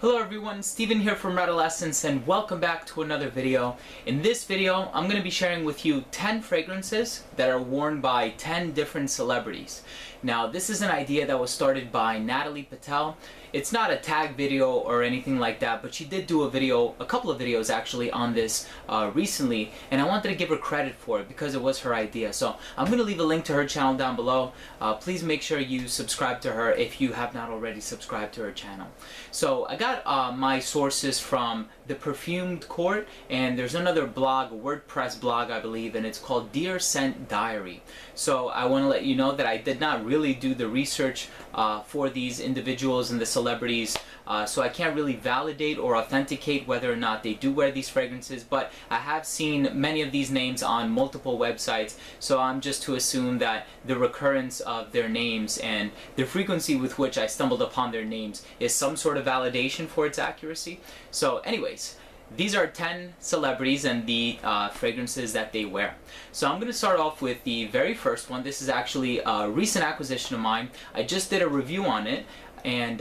Hello everyone, Steven here from Redolescence and welcome back to another video. In this video, I'm going to be sharing with you 10 fragrances that are worn by 10 different celebrities. Now, this is an idea that was started by Natalee Patel. It's not a tag video or anything like that, but she did do a couple of videos actually on this recently, and I wanted to give her credit for it because it was her idea. So I'm going to leave a link to her channel down below. Please make sure you subscribe to her if you have not already subscribed to her channel. So I got my sources from the Perfumed Court, and there's another blog, a WordPress blog I believe, and it's called Dear Scent Diary. So I want to let you know that I did not really do the research for these individuals and the celebrities, so I can't really validate or authenticate whether or not they do wear these fragrances, but I have seen many of these names on multiple websites, so I'm just to assume that the recurrence of their names and the frequency with which I stumbled upon their names is some sort of validation for its accuracy. So anyways, these are 10 celebrities and the fragrances that they wear. So I'm going to start off with the very first one. This is actually a recent acquisition of mine. I just did a review on it, and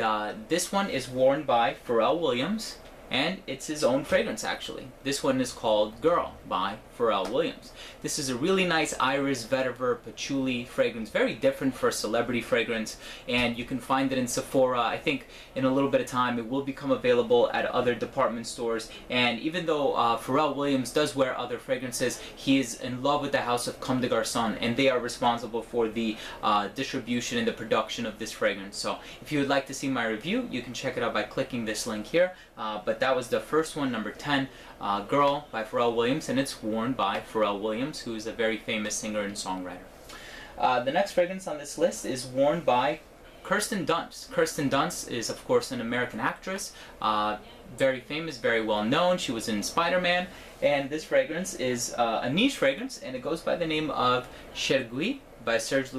this one is worn by Pharrell Williams, and it's his own fragrance actually. This one is called Girl by Pharrell Williams. This is a really nice iris, vetiver, patchouli fragrance, very different for a celebrity fragrance, and you can find it in Sephora. I think in a little bit of time it will become available at other department stores, and even though Pharrell Williams does wear other fragrances, he is in love with the house of Comme des Garçons, and they are responsible for the distribution and the production of this fragrance. So if you would like to see my review, you can check it out by clicking this link here, but that was the first one, number 10, Girl by Pharrell Williams, and it's worn by Pharrell Williams, who is a very famous singer and songwriter. The next fragrance on this list is worn by Kirsten Dunst. Kirsten Dunst is, of course, an American actress, very famous, very well known. She was in Spider-Man, and this fragrance is a niche fragrance, and it goes by the name of Chergui by Serge.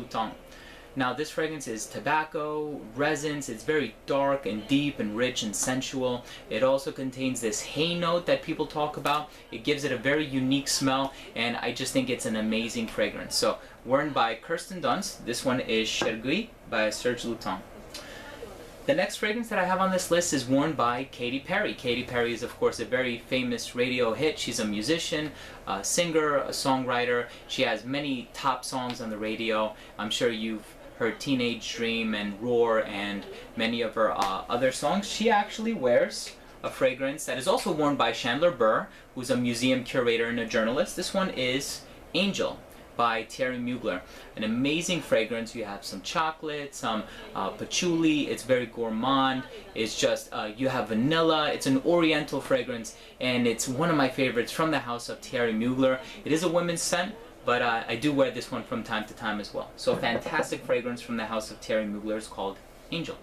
Now, this fragrance is tobacco, resins. It's very dark and deep and rich and sensual. It also contains this hay note that people talk about. It gives it a very unique smell, and I just think it's an amazing fragrance. So, worn by Kirsten Dunst. This one is Chergui by Serge. The next fragrance that I have on this list is worn by Katy Perry. Katy Perry is, of course, a very famous radio hit. She's a musician, a singer, a songwriter. She has many top songs on the radio. I'm sure you've heard Teenage Dream and Roar and many of her other songs. She actually wears a fragrance that is also worn by Chandler Burr, who's a museum curator and a journalist. This one is Angel by Thierry Mugler. An amazing fragrance. You have some chocolate, some patchouli. It's very gourmand. It's just, you have vanilla. It's an oriental fragrance, and it's one of my favorites from the house of Thierry Mugler. It is a women's scent, but I do wear this one from time to time as well. So a fantastic fragrance from the house of Thierry Mugler is called Angel.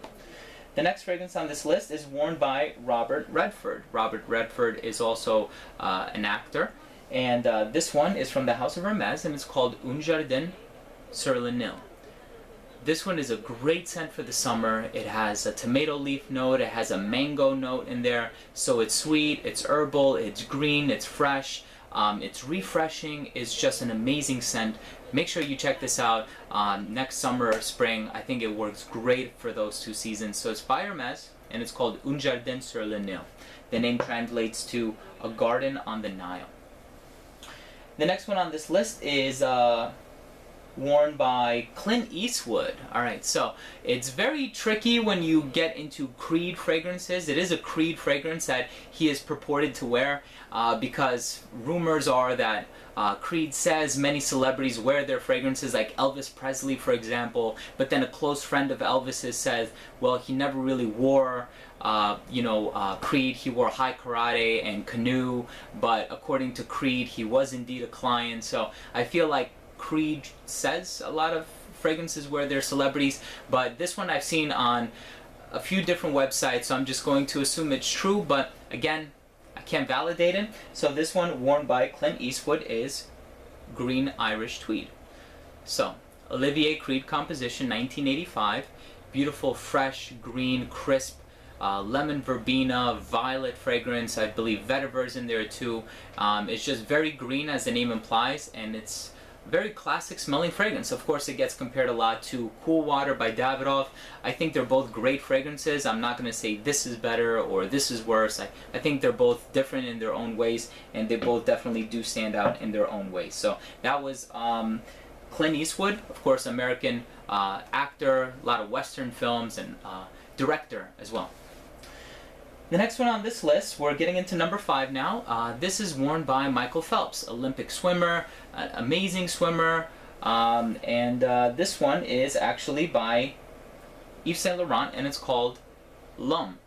The next fragrance on this list is worn by Robert Redford. Robert Redford is also an actor, and this one is from the house of Hermes, and it's called Jardin Sur le Nil. This one is a great scent for the summer. It has a tomato leaf note, it has a mango note in there, so it's sweet, it's herbal, it's green, it's fresh. It's refreshing. It's just an amazing scent. Make sure you check this out next summer or spring. I think it works great for those two seasons. So it's by Hermes, and it's called Un Jardin sur le Nil. The name translates to a garden on the Nile. The next one on this list is worn by Clint Eastwood. Alright, so it's very tricky when you get into Creed fragrances. It is a Creed fragrance that he is purported to wear because rumors are that Creed says many celebrities wear their fragrances, like Elvis Presley, for example, but then a close friend of Elvis's says, well, he never really wore Creed. He wore High Karate and Canoe, but according to Creed, he was indeed a client. So I feel like Creed says a lot of fragrances wear their celebrities, but this one I've seen on a few different websites, so I'm just going to assume it's true, but again, I can't validate it. So this one worn by Clint Eastwood is Green Irish Tweed. So, Olivier Creed composition, 1985, beautiful, fresh, green, crisp, lemon verbena, violet fragrance. I believe vetiver's in there too. It's just very green, as the name implies, and it's very classic smelling fragrance. Of course, it gets compared a lot to Cool Water by Davidoff. I think they're both great fragrances. I'm not going to say this is better or this is worse. I think they're both different in their own ways, and they both definitely do stand out in their own ways. So that was Clint Eastwood, of course, American actor, a lot of Western films, and director as well. The next one on this list, we're getting into number 5 now. This is worn by Michael Phelps, Olympic swimmer, amazing swimmer, and this one is actually by Yves Saint Laurent, and it's called L'Homme.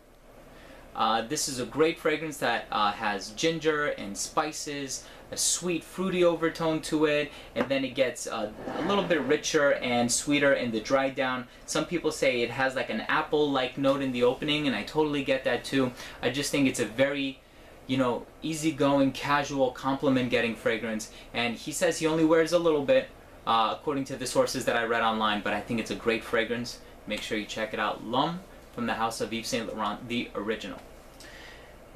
This is a great fragrance that has ginger and spices, a sweet fruity overtone to it, and then it gets a little bit richer and sweeter in the dry down. Some people say it has like an apple-like note in the opening, and I totally get that too. I just think it's a very, you know, easygoing, casual, compliment-getting fragrance, and he says he only wears a little bit, according to the sources that I read online, but I think it's a great fragrance. Make sure you check it out. L'Homme from the house of Yves Saint Laurent, the original.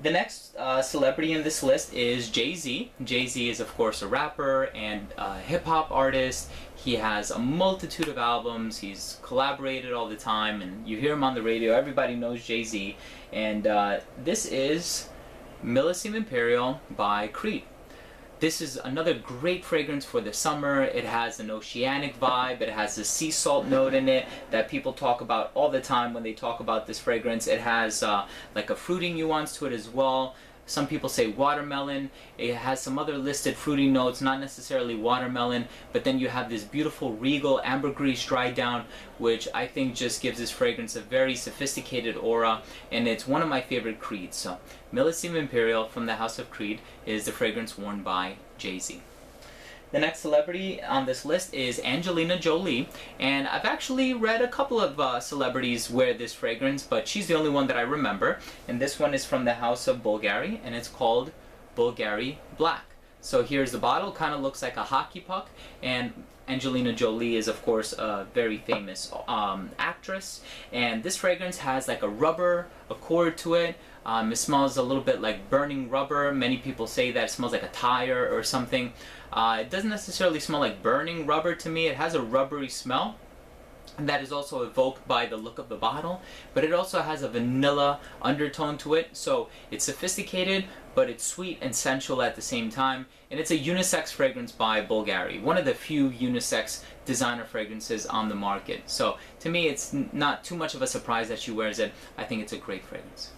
The next celebrity in this list is Jay-Z. Jay-Z is, of course, a rapper and a hip-hop artist. He has a multitude of albums. He's collaborated all the time, and you hear him on the radio. Everybody knows Jay-Z. And this is Millesime Imperial by Creed. This is another great fragrance for the summer. It has an oceanic vibe. It has a sea salt note in it that people talk about all the time when they talk about this fragrance. It has like a fruity nuance to it as well. Some people say watermelon. It has some other listed fruity notes, not necessarily watermelon, but then you have this beautiful regal ambergris dry down, which I think just gives this fragrance a very sophisticated aura, and it's one of my favorite Creeds. So Millesime Imperial from the house of Creed is the fragrance worn by Jay-Z. The next celebrity on this list is Angelina Jolie, and I've actually read a couple of celebrities wear this fragrance, but she's the only one that I remember, and this one is from the house of Bvlgari, and it's called Bvlgari Black. So here's the bottle, kind of looks like a hockey puck, and Angelina Jolie is, of course, a very famous actress, and this fragrance has like a rubber accord to it. It smells a little bit like burning rubber. Many people say that it smells like a tire or something. It doesn't necessarily smell like burning rubber to me. It has a rubbery smell, and that is also evoked by the look of the bottle, but it also has a vanilla undertone to it, so it's sophisticated, but it's sweet and sensual at the same time, and it's a unisex fragrance by Bvlgari, one of the few unisex designer fragrances on the market. So to me, it's not too much of a surprise that she wears it. I think it's a great fragrance.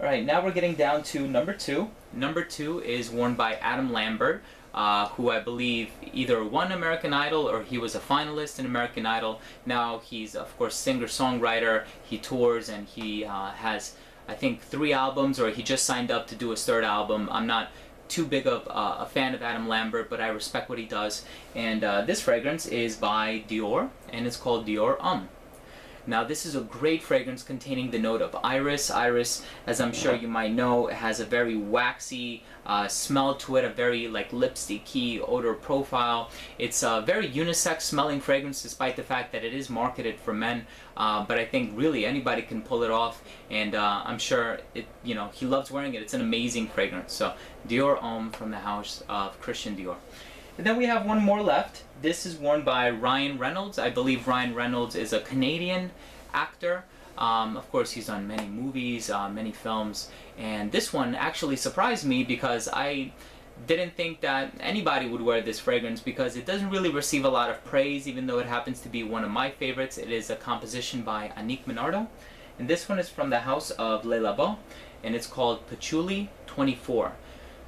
Alright, now we're getting down to number 2. Number 2 is worn by Adam Lambert, who I believe either won American Idol or he was a finalist in American Idol. Now he's, of course, singer-songwriter. He tours, and he has, I think, 3 albums, or he just signed up to do his 3rd album. I'm not too big of a fan of Adam Lambert, but I respect what he does. And this fragrance is by Dior, and it's called Dior Homme. Now this is a great fragrance containing the note of iris. Iris, as I'm sure you might know, has a very waxy smell to it, a very like lipsticky odor profile. It's a very unisex smelling fragrance, despite the fact that it is marketed for men. But I think really anybody can pull it off, and I'm sure it, you know, he loves wearing it. It's an amazing fragrance. So Dior Homme from the house of Christian Dior. And then we have one more left. This is worn by Ryan Reynolds. I believe Ryan Reynolds is a Canadian actor. Of course, he's done many movies, many films, and this one actually surprised me because I didn't think that anybody would wear this fragrance because it doesn't really receive a lot of praise, even though it happens to be one of my favorites. It is a composition by Annick Minardo, and this one is from the house of Labo, and it's called Patchouli 24.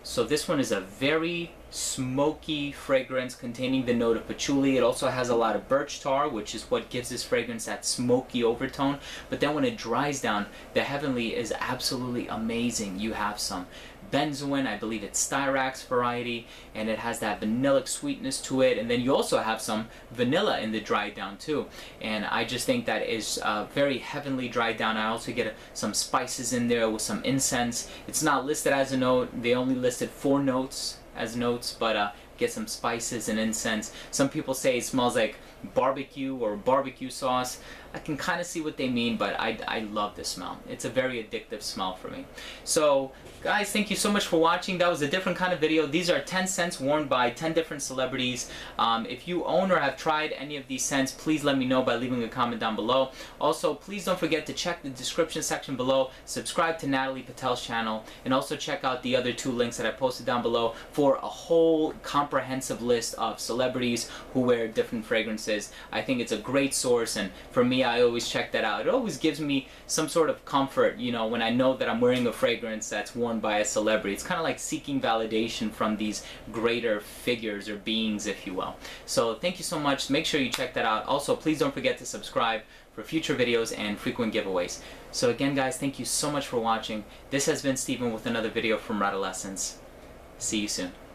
So this one is a very smoky fragrance containing the note of patchouli. It also has a lot of birch tar, which is what gives this fragrance that smoky overtone. But then when it dries down, the heavenly is absolutely amazing. You have some benzoin, I believe it's Styrax variety, and it has that vanillic sweetness to it, and then you also have some vanilla in the dry down too, and I just think that is very heavenly dried down. I also get some spices in there with some incense. It's not listed as a note. They only listed 4 notes as notes, but get some spices and incense. Some people say it smells like barbecue or barbecue sauce. I can kind of see what they mean, but I love this smell. It's a very addictive smell for me. So guys, thank you so much for watching. That was a different kind of video. These are 10 scents worn by 10 different celebrities. If you own or have tried any of these scents, please let me know by leaving a comment down below. Also, please don't forget to check the description section below, subscribe to Natalee Patel's channel, and also check out the other 2 links that I posted down below for a whole comprehensive list of celebrities who wear different fragrances. I think it's a great source, and for me, I always check that out. It always gives me some sort of comfort, you know, when I know that I'm wearing a fragrance that's worn by a celebrity. It's kind of like seeking validation from these greater figures or beings, if you will. So thank you so much. Make sure you check that out. Also, please don't forget to subscribe for future videos and frequent giveaways. So again, guys, thank you so much for watching. This has been Steven with another video from Radolescence. See you soon.